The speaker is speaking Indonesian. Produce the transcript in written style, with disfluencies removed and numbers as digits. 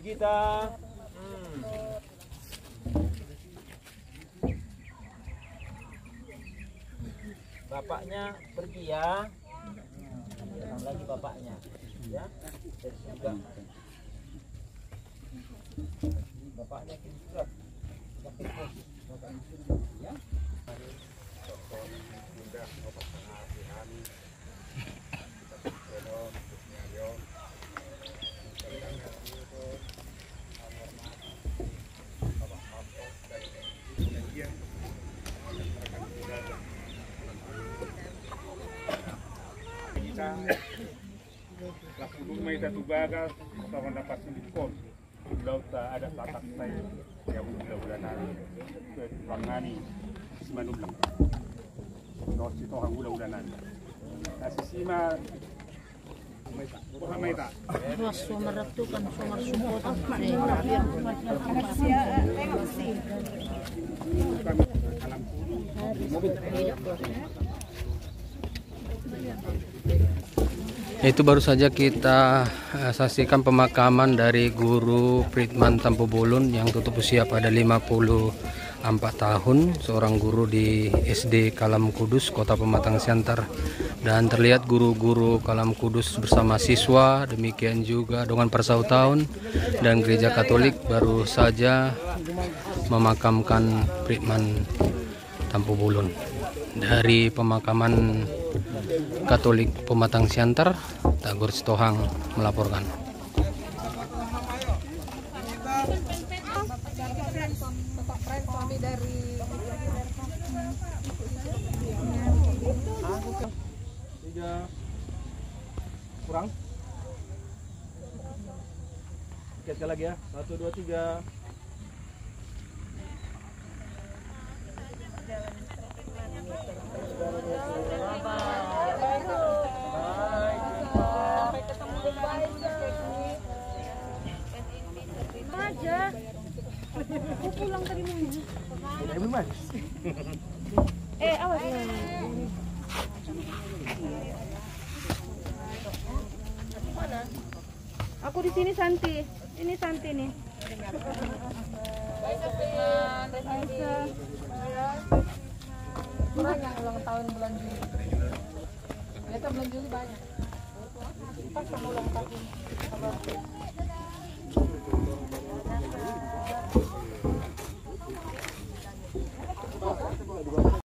kita. Bapaknya pergi ya. Datang lagi bapaknya. Ya. Terus juga. Bapaknya juga. Ya. Laku rumah satu bagas, kawan dapat silikon. Laut ada tatak saya yang bulan-bulanan ke Bangani, Simanulang. North itu orang bulan-bulanan. Sisima, bukan Maita. Mas sumarap tu kan sumar sumpotan. Itu baru saja kita saksikan pemakaman dari Guru Pritman Tampobulun yang tutup usia pada 54 tahun, seorang guru di SD Kalam Kudus, Kota Pematang Siantar. Dan terlihat guru-guru Kalam Kudus bersama siswa, demikian juga dengan Persautaan dan Gereja Katolik baru saja memakamkan Pritman Tampobulun. Dari pemakaman Katolik Pematang Siantar, Tagor Sitohang melaporkan. Tiga kurang. Oke, sekali lagi ya. 1, 2, 3. Aku pulang tadi malam. Awas. Mana? Aku di sini Santi. Ini Santi nih. Banyak ulang tahun bulan Juli. Ternyata bulan Juli banyak. Pas sama ulang tahun.